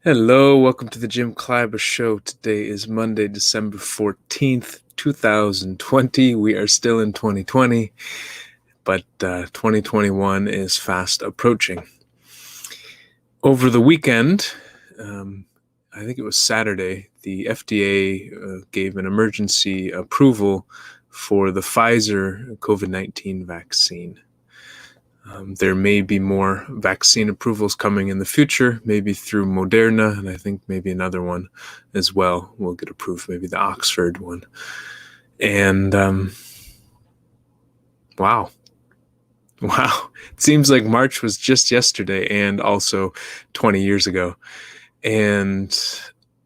Hello, welcome to the Jim Kleiber Show. Today is Monday, December 14th, 2020. We are still in 2020, but 2021 is fast approaching. Over the weekend, I think it was Saturday, the FDA gave an emergency approval for the Pfizer COVID-19 vaccine. There may be more vaccine approvals coming in the future, maybe through Moderna, and I think maybe another one as well will get approved, maybe the Oxford one. And wow. It seems like March was just yesterday and also 20 years ago. And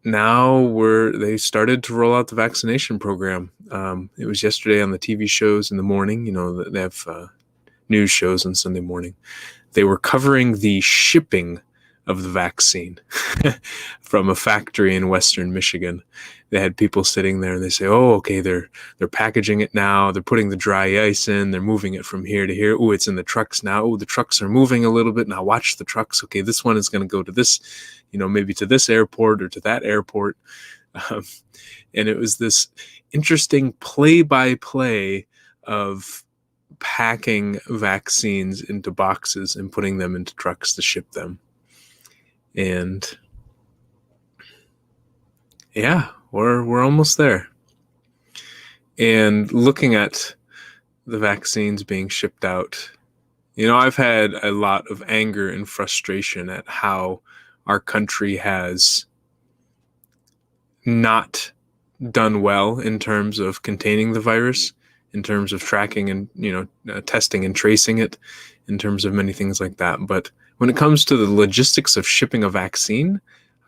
now they started to roll out the vaccination program. It was yesterday on the TV shows in the morning. You know, they have news shows on Sunday morning. They were covering the shipping of the vaccine from a factory in Western Michigan. They had people sitting there and they say, oh, okay, they're packaging it now. They're putting the dry ice in. They're moving it from here to here. Oh, it's in the trucks now. Oh, the trucks are moving a little bit. Now watch the trucks. Okay, this one is going to go to this, maybe to this airport or to that airport. And it was this interesting play-by-play of packing vaccines into boxes and putting them into trucks to ship them. And yeah, we're almost there. And looking at the vaccines being shipped out, I've had a lot of anger and frustration at how our country has not done well in terms of containing the virus, in terms of tracking and, testing and tracing it, in terms of many things like that. But when it comes to the logistics of shipping a vaccine,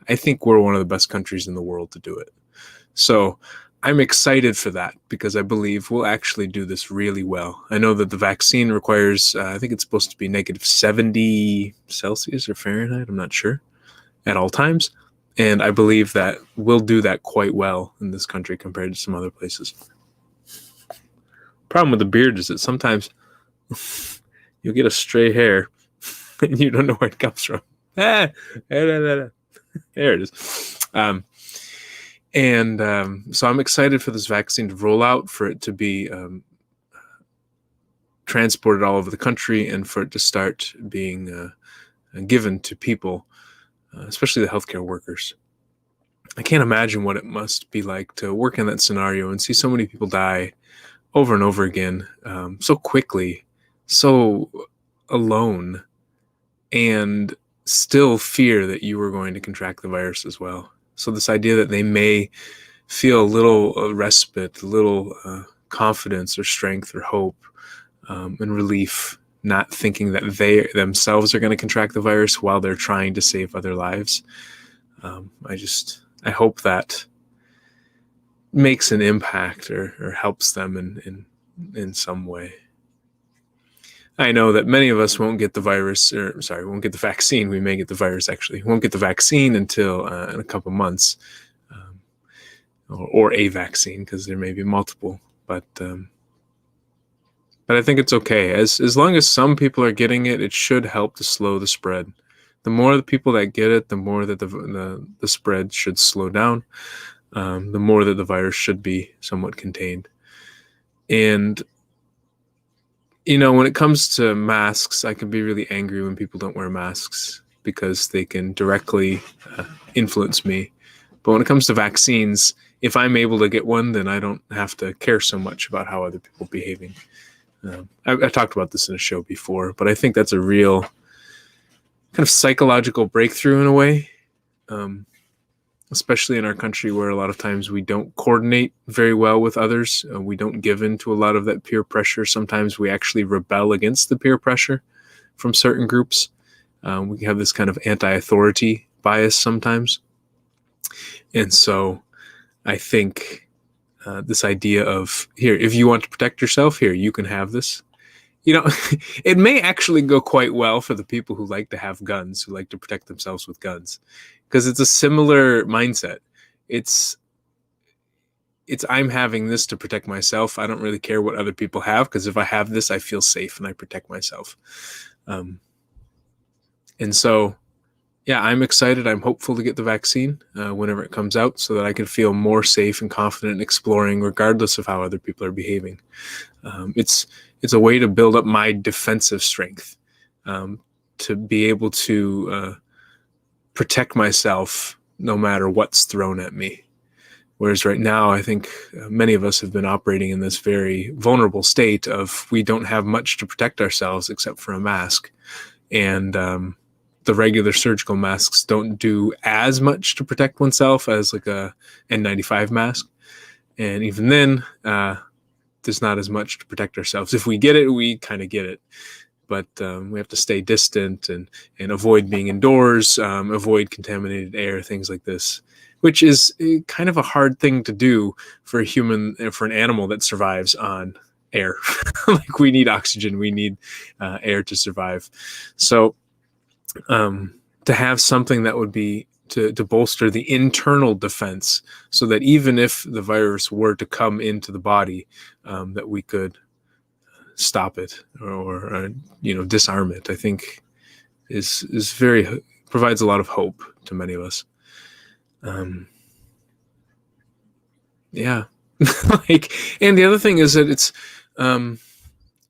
I think we're one of the best countries in the world to do it. So I'm excited for that because I believe we'll actually do this really well. I know that the vaccine requires, I think it's supposed to be -70 Celsius or Fahrenheit, I'm not sure, at all times. And I believe that we'll do that quite well in this country compared to some other places. Problem with the beard is that sometimes you'll get a stray hair and you don't know where it comes from. There it is. So I'm excited for this vaccine to roll out, for it to be transported all over the country, and for it to start being given to people, especially the healthcare workers. I can't imagine what it must be like to work in that scenario and see so many people die over and over again, so quickly, so alone, and still fear that you are going to contract the virus as well. So this idea that they may feel a little respite, a little confidence or strength or hope and relief, not thinking that they themselves are going to contract the virus while they're trying to save other lives. I hope that makes an impact or helps them in some way. I know that many of us won't get the won't get the vaccine. We may get the virus, actually. Won't get the vaccine until in a couple months, or a vaccine, because there may be multiple. But I think it's okay. As long as some people are getting it, it should help to slow the spread. The more the people that get it, the more that the spread should slow down. The more that the virus should be somewhat contained. And when it comes to masks, I can be really angry when people don't wear masks because they can directly influence me. But when it comes to vaccines, if I'm able to get one, then I don't have to care so much about how other people are behaving. I've talked about this in a show before, but I think that's a real kind of psychological breakthrough in a way, especially in our country where a lot of times we don't coordinate very well with others. We don't give in to a lot of that peer pressure. Sometimes we actually rebel against the peer pressure from certain groups. We have this kind of anti-authority bias sometimes. And so I think this idea of, here, if you want to protect yourself, here, you can have this. It may actually go quite well for the people who like to have guns, who like to protect themselves with guns, because it's a similar mindset. It's I'm having this to protect myself. I don't really care what other people have, because if I have this, I feel safe and I protect myself. And so yeah, I'm excited. I'm hopeful to get the vaccine whenever it comes out, so that I can feel more safe and confident in exploring, regardless of how other people are behaving. It's a way to build up my defensive strength, um, to be able to protect myself no matter what's thrown at me. Whereas right now, I think many of us have been operating in this very vulnerable state of we don't have much to protect ourselves except for a mask. And the regular surgical masks don't do as much to protect oneself as like a N95 mask. And even then, there's not as much to protect ourselves. If we get it, we kind of get it. But we have to stay distant and avoid being indoors, avoid contaminated air, things like this, which is kind of a hard thing to do for a human, for an animal that survives on air. Like we need oxygen, we need air to survive. So to have something that would be to bolster the internal defense, so that even if the virus were to come into the body, that we could stop it or disarm it, I think is very provides a lot of hope to many of us. Yeah. Like, and the other thing is that it's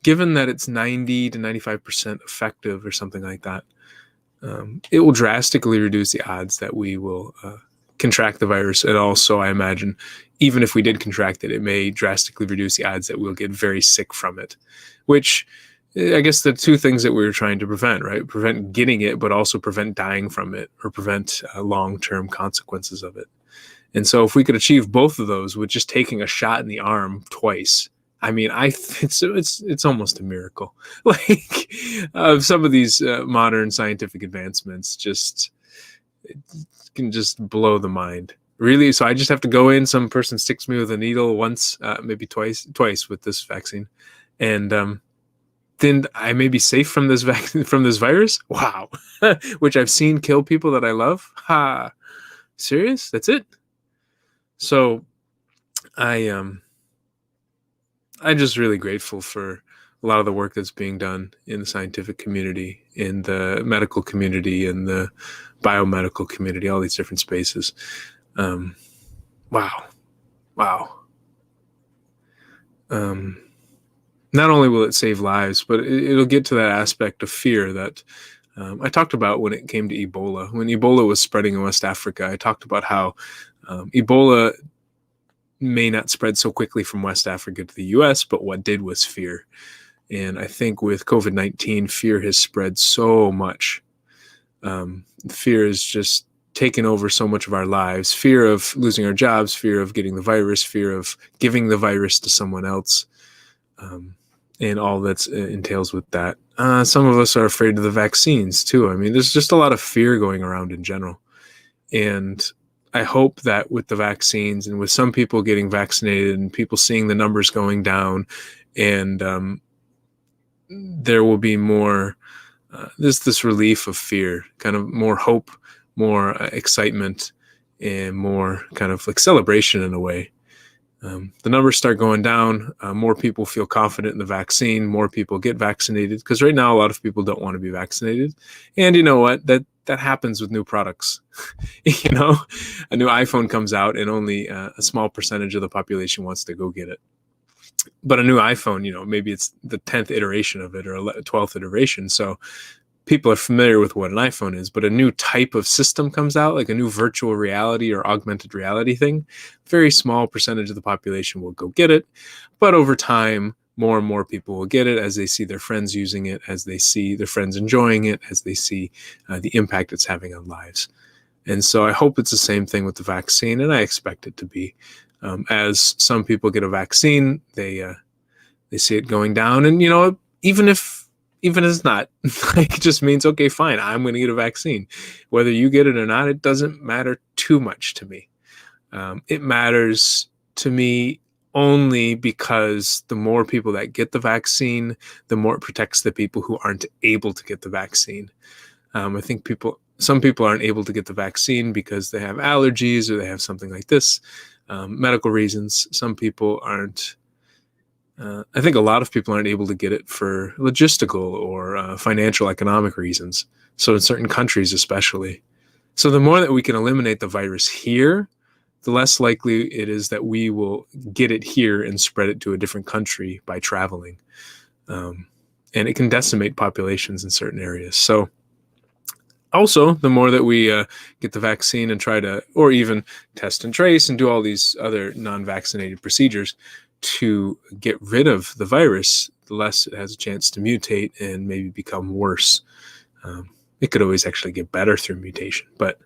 given that it's 90 to 95% effective or something like that, it will drastically reduce the odds that we will contract the virus. And also, I imagine, even if we did contract it, it may drastically reduce the odds that we'll get very sick from it, which I guess the two things that we were trying to prevent, right? Prevent getting it, but also prevent dying from it, or prevent long-term consequences of it. And so if we could achieve both of those with just taking a shot in the arm twice, I mean, it's almost a miracle. Like some of these modern scientific advancements just can just blow the mind. Really, so I just have to go in. Some person sticks me with a needle once, maybe twice with this vaccine, and then I may be safe from this from this virus. Wow, which I've seen kill people that I love. Ha, serious? That's it. So I'm just really grateful for a lot of the work that's being done in the scientific community, in the medical community, in the biomedical community, all these different spaces. Wow. Not only will it save lives, but it'll get to that aspect of fear that I talked about when it came to Ebola. When Ebola was spreading in West Africa, I talked about how Ebola may not spread so quickly from West Africa to the US, but what did was fear. And I think with COVID-19, fear has spread so much. Fear is just taken over so much of our lives. Fear of losing our jobs, fear of getting the virus, fear of giving the virus to someone else, and all that entails with that. Some of us are afraid of the vaccines too. I mean, there's just a lot of fear going around in general. And I hope that with the vaccines and with some people getting vaccinated and people seeing the numbers going down, and there will be more this relief of fear, kind of more hope, more excitement, and more kind of like celebration in a way. The numbers start going down, more people feel confident in the vaccine, more people get vaccinated, because right now a lot of people don't want to be vaccinated. And you know what? That happens with new products. You know, a new iPhone comes out and only a small percentage of the population wants to go get it. But a new iPhone, you know, maybe it's the 10th iteration of it or 12th iteration. So people are familiar with what an iPhone is, but a new type of system comes out, like a new virtual reality or augmented reality thing, very small percentage of the population will go get it. But over time, more and more people will get it as they see their friends using it, as they see their friends enjoying it, as they see the impact it's having on lives. And so I hope it's the same thing with the vaccine, and I expect it to be. As some people get a vaccine, they see it going down, and you know, even if it's not, like, it just means, okay, fine, I'm going to get a vaccine. Whether you get it or not, it doesn't matter too much to me. It matters to me only because the more people that get the vaccine, the more it protects the people who aren't able to get the vaccine. I think some people aren't able to get the vaccine because they have allergies or they have something like this, medical reasons. Some people aren't I think a lot of people aren't able to get it for logistical or financial economic reasons. So in certain countries especially. So the more that we can eliminate the virus here, the less likely it is that we will get it here and spread it to a different country by traveling. And it can decimate populations in certain areas. So also, the more that we get the vaccine and try to, or even test and trace and do all these other non-vaccinated procedures to get rid of the virus, the less it has a chance to mutate and maybe become worse. It could always actually get better through mutation, but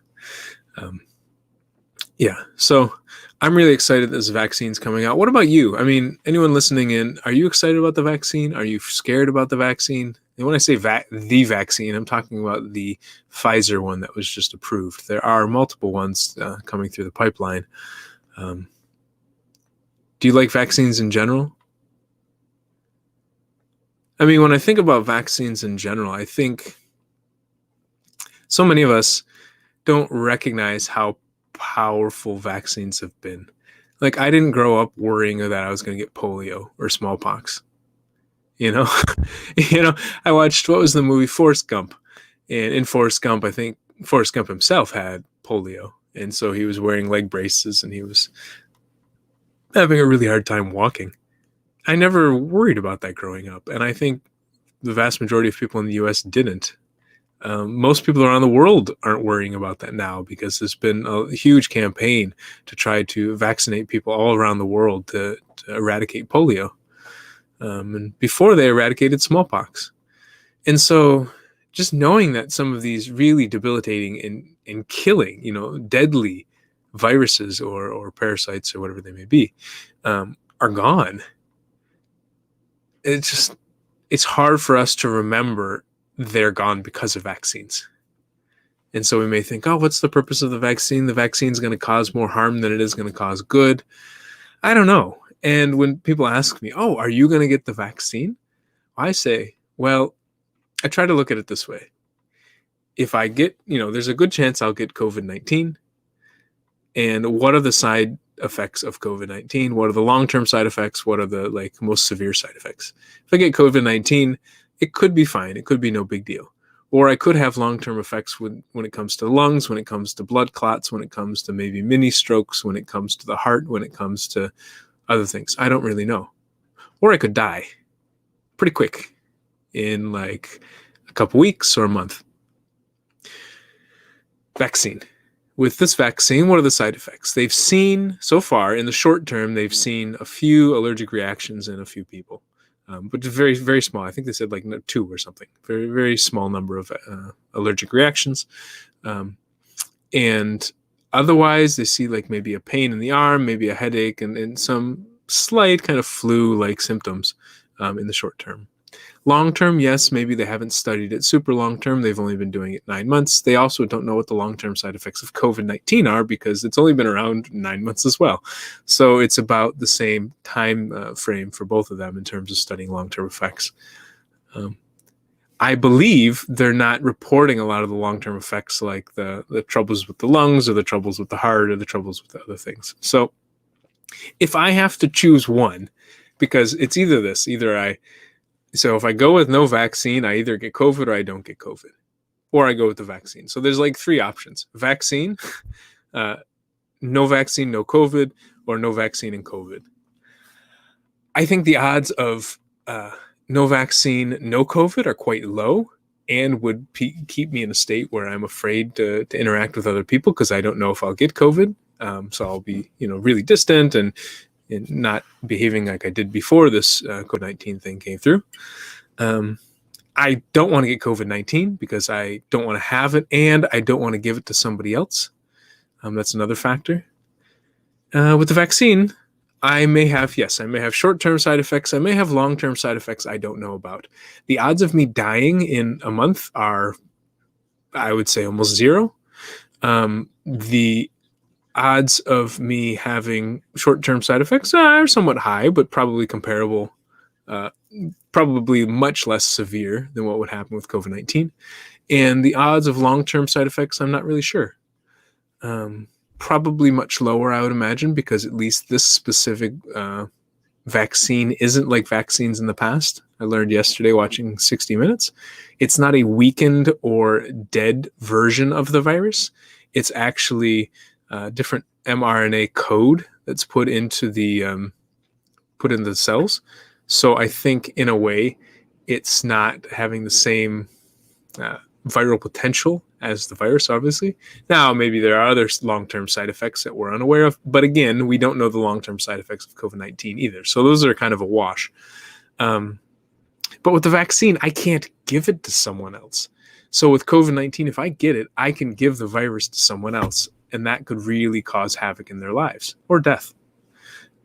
yeah. So I'm really excited this vaccine's coming out. What about you? I mean, anyone listening in, are you excited about the vaccine? Are you scared about the vaccine? And when I say the vaccine, I'm talking about the Pfizer one that was just approved. There are multiple ones coming through the pipeline. Do you like vaccines in general? I mean, when I think about vaccines in general, I think so many of us don't recognize how powerful vaccines have been. Like, I didn't grow up worrying that I was going to get polio or smallpox. You know, I watched, what was the movie, Forrest Gump, and in Forrest Gump, I think Forrest Gump himself had polio, and so he was wearing leg braces and he was having a really hard time walking. I never worried about that growing up, and I think the vast majority of people in the U.S. didn't. Most people around the world aren't worrying about that now because there's been a huge campaign to try to vaccinate people all around the world to eradicate polio. And before they eradicated smallpox. And so just knowing that some of these really debilitating and killing, deadly viruses or parasites or whatever they may be, are gone. It's hard for us to remember they're gone because of vaccines. And so we may think, oh, what's the purpose of the vaccine? The vaccine's going to cause more harm than it is going to cause good. I don't know. And when people ask me, oh, are you going to get the vaccine? I say, well, I try to look at it this way. If I get, there's a good chance I'll get COVID-19. And what are the side effects of COVID-19? What are the long-term side effects? What are the most severe side effects? If I get COVID-19, it could be fine. It could be no big deal. Or I could have long-term effects when it comes to lungs, when it comes to blood clots, when it comes to maybe mini strokes, when it comes to the heart, when it comes to other things. I don't really know. Or I could die pretty quick in a couple weeks or a month. Vaccine. With this vaccine, what are the side effects? They've seen, so far, in the short term, they've seen a few allergic reactions in a few people. But very, very small. I think they said 2 or something. Very, very small number of allergic reactions. And otherwise, they see maybe a pain in the arm, maybe a headache, and some slight kind of flu-like symptoms in the short term. Long term, yes, maybe they haven't studied it super long term. They've only been doing it 9 months. They also don't know what the long-term side effects of COVID-19 are because it's only been around 9 months as well. So it's about the same time frame for both of them in terms of studying long-term effects. I believe they're not reporting a lot of the long-term effects like the troubles with the lungs or the troubles with the heart or the troubles with the other things. So if I have to choose one, because it's either this, so if I go with no vaccine, I either get COVID or I don't get COVID, or I go with the vaccine. So there's 3 options: vaccine, no vaccine, no COVID, or no vaccine and COVID. I think the odds of no vaccine, no COVID are quite low and would keep me in a state where I'm afraid to interact with other people because I don't know if I'll get COVID. So I'll be, really distant and not behaving like I did before this COVID-19 thing came through. I don't want to get COVID-19 because I don't want to have it and I don't want to give it to somebody else. That's another factor. With the vaccine, I may have short-term side effects. I may have long-term side effects I don't know about. The odds of me dying in a month are, I would say, almost zero. The odds of me having short-term side effects are somewhat high, but probably comparable, probably much less severe than what would happen with COVID-19. And the odds of long-term side effects, I'm not really sure. Probably much lower, I would imagine, because at least this specific vaccine isn't like vaccines in the past. I learned yesterday watching 60 Minutes. It's not a weakened or dead version of the virus. It's actually a different mRNA code that's put into the cells. So I think in a way, it's not having the same viral potential as the virus, obviously. Now, maybe there are other long-term side effects that we're unaware of, but again, we don't know the long-term side effects of COVID-19 either. So those are kind of a wash. But with the vaccine, I can't give it to someone else. So with COVID-19, if I get it, I can give the virus to someone else, and that could really cause havoc in their lives or death.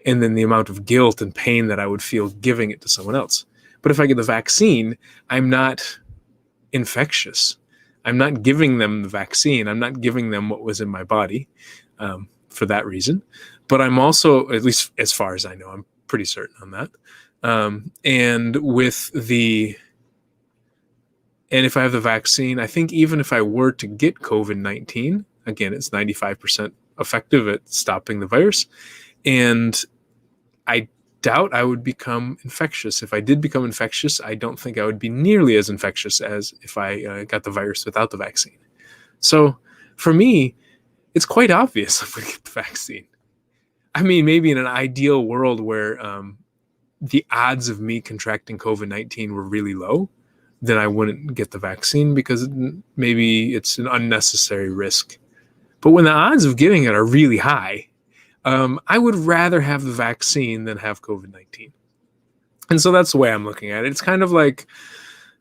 And then the amount of guilt and pain that I would feel giving it to someone else. But if I get the vaccine, I'm not infectious. I'm not giving them the vaccine. I'm not giving them what was in my body for that reason. But I'm also, at least as far as I know, I'm pretty certain on that. And if I have the vaccine, I think even if I were to get COVID-19, again, it's 95% effective at stopping the virus. And I doubt I would become infectious. If I did become infectious, I don't think I would be nearly as infectious as if I got the virus without the vaccine. So for me, it's quite obvious I'm going to get the vaccine. I mean, maybe in an ideal world where the odds of me contracting COVID-19 were really low, then I wouldn't get the vaccine because maybe it's an unnecessary risk. But when the odds of getting it are really high, I would rather have the vaccine than have COVID-19. And so that's the way I'm looking at it. It's kind of like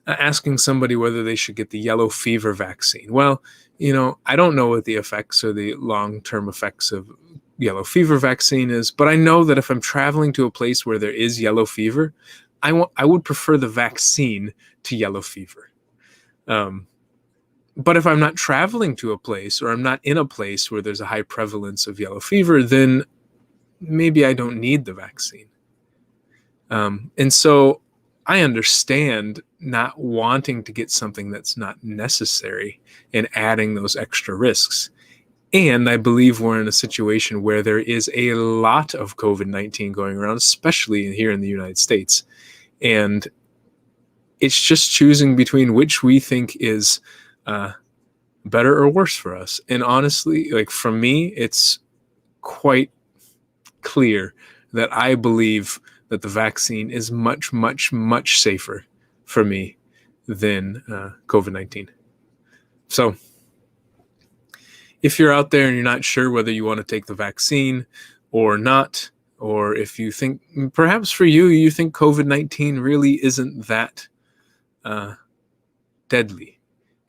asking somebody whether they should get the yellow fever vaccine. Well, I don't know what the effects or the long-term effects of yellow fever vaccine is, but I know that if I'm traveling to a place where there is yellow fever, I would prefer the vaccine to yellow fever. But if I'm not traveling to a place or I'm not in a place where there's a high prevalence of yellow fever, then maybe I don't need the vaccine. And so I understand not wanting to get something that's not necessary and adding those extra risks. And I believe we're in a situation where there is a lot of COVID-19 going around, especially here in the United States. And it's just choosing between which we think is better or worse for us. And honestly, like for me, it's quite clear that I believe that the vaccine is much, much, much safer for me than COVID-19. So if you're out there and you're not sure whether you want to take the vaccine or not, or if you think, perhaps for you think COVID-19 really isn't that deadly.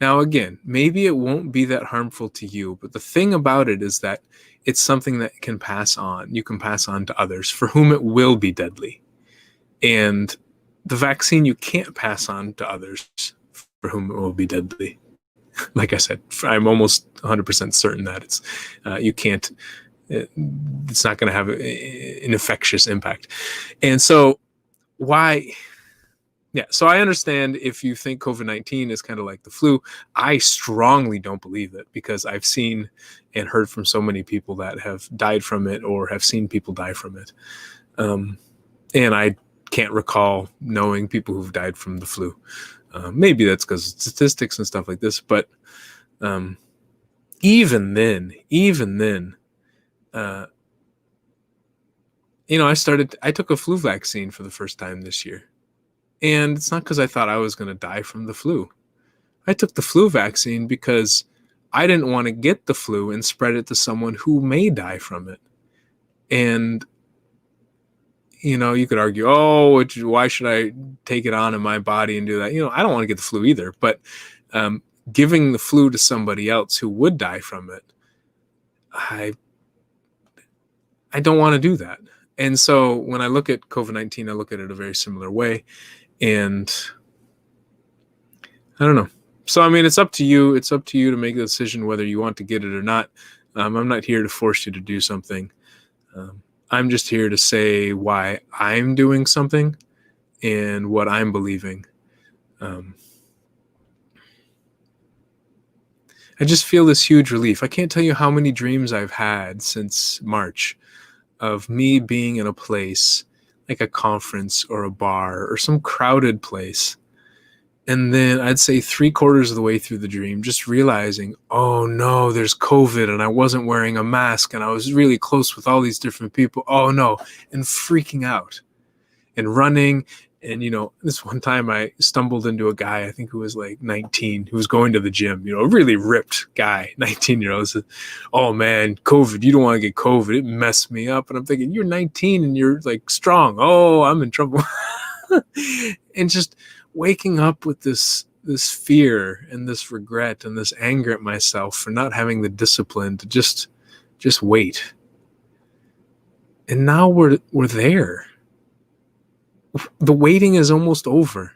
Now, again, maybe it won't be that harmful to you, but the thing about it is that it's something that can pass on. You can pass on to others for whom it will be deadly. And the vaccine you can't pass on to others for whom it will be deadly. Like I said, I'm almost 100% certain that it's not going to have an infectious impact. And so so I understand if you think COVID-19 is kind of like the flu. I strongly don't believe it because I've seen and heard from so many people that have died from it or have seen people die from it. And I can't recall knowing people who've died from the flu. Maybe that's because of statistics and stuff like this. But even then, I took a flu vaccine for the first time this year. And it's not because I thought I was going to die from the flu. I took the flu vaccine because I didn't want to get the flu and spread it to someone who may die from it. And, you could argue, why should I take it on in my body and do that? I don't want to get the flu either. But giving the flu to somebody else who would die from it, I don't want to do that. And so when I look at COVID-19, I look at it a very similar way. And I don't know. So, I mean, it's up to you. It's up to you to make the decision whether you want to get it or not. I'm not here to force you to do something. I'm just here to say why I'm doing something and what I'm believing. I just feel this huge relief. I can't tell you how many dreams I've had since March of me being in a place like a conference or a bar or some crowded place. And then I'd say 3/4 of the way through the dream, just realizing, oh no, there's COVID and I wasn't wearing a mask and I was really close with all these different people. Oh no. And freaking out and running. And, this one time I stumbled into a guy, I think who was like 19, who was going to the gym, a really ripped guy, 19-year-old. Said, oh man, COVID, you don't want to get COVID. It messed me up. And I'm thinking, you're 19 and you're like strong. Oh, I'm in trouble. And just waking up with this fear and this regret and this anger at myself for not having the discipline to just wait. And now we're there. The waiting is almost over.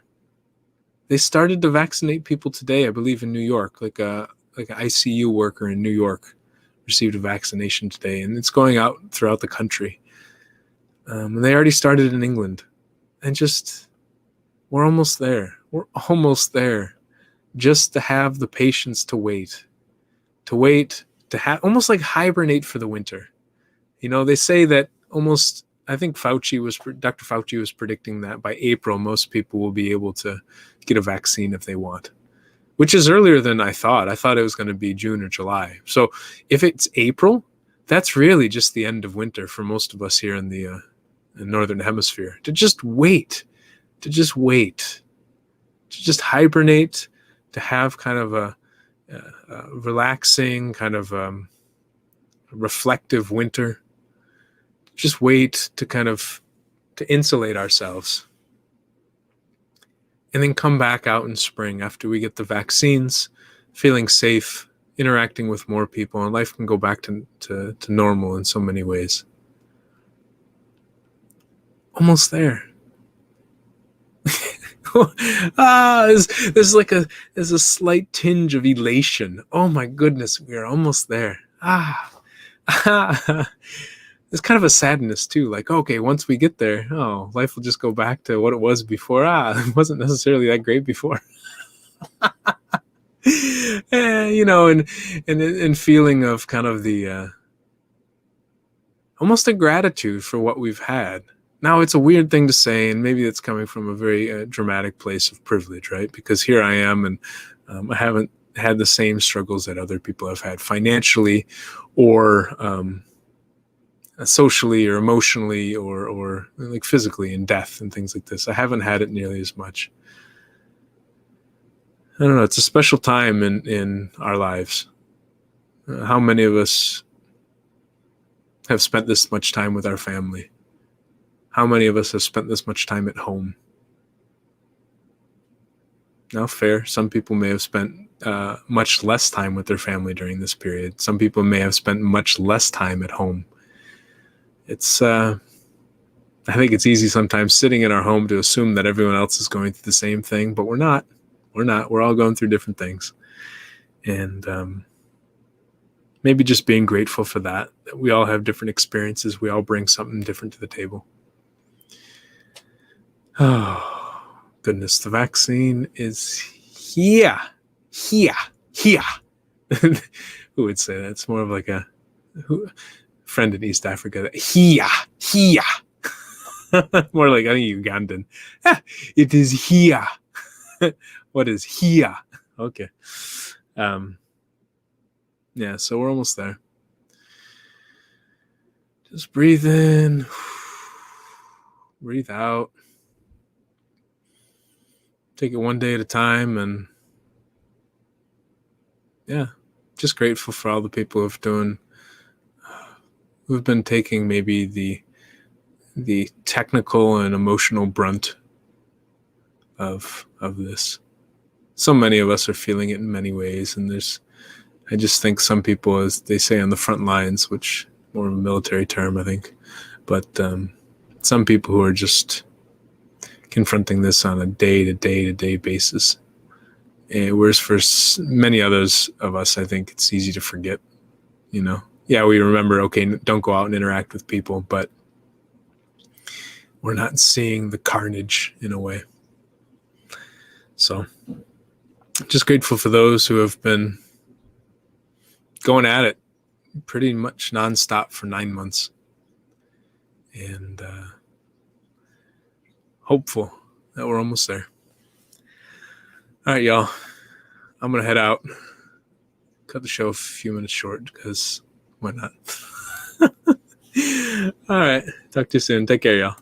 They started to vaccinate people today, I believe, in New York. Like an ICU worker in New York received a vaccination today, and it's going out throughout the country. And they already started in England. And we're almost there. We're almost there. Just to have the patience to wait, to have almost like hibernate for the winter. They say that almost, I think Dr. Fauci was predicting that by April, most people will be able to get a vaccine if they want, which is earlier than I thought. I thought it was going to be June or July. So if it's April, that's really just the end of winter for most of us here in the Northern Hemisphere. To just wait, to just hibernate, to have kind of a relaxing, kind of reflective winter. Just wait to insulate ourselves. And then come back out in spring after we get the vaccines, feeling safe, interacting with more people, and life can go back to normal in so many ways. Almost there. There's a slight tinge of elation. Oh my goodness, we are almost there. There's kind of a sadness too. Like, okay, once we get there, life will just go back to what it was before. It wasn't necessarily that great before. And feeling of kind of the almost a gratitude for what we've had. Now, it's a weird thing to say, and maybe it's coming from a very dramatic place of privilege, right? Because here I am, and I haven't had the same struggles that other people have had financially or socially or emotionally or like physically in death and things like this. I haven't had it nearly as much. I don't know. It's a special time in our lives. How many of us have spent this much time with our family? How many of us have spent this much time at home? Now, fair. Some people may have spent much less time with their family during this period. Some people may have spent much less time at home. I think it's easy sometimes sitting in our home to assume that everyone else is going through the same thing, but we're not. We're all going through different things. And maybe just being grateful for that we all have different experiences. We all bring something different to the table. Oh, goodness. The vaccine is here. Who would say that? It's more of like a friend in East Africa. Here. More like, I think, Ugandan. It is here. What is here? Okay. Yeah, so we're almost there. Just breathe in. Breathe out. Take it one day at a time, and yeah, just grateful for all the people who've been taking maybe the technical and emotional brunt of this. So many of us are feeling it in many ways, and I just think some people, as they say, on the front lines, which more of a military term, I think, but some people who are just confronting this on a day-to-day basis. Whereas for many others of us, I think it's easy to forget, Yeah, we remember, okay, don't go out and interact with people, but we're not seeing the carnage in a way. So just grateful for those who have been going at it pretty much nonstop for 9 months. And hopeful that we're almost there. All right, y'all. I'm going to head out. Cut the show a few minutes short because why not? All right. Talk to you soon. Take care, y'all.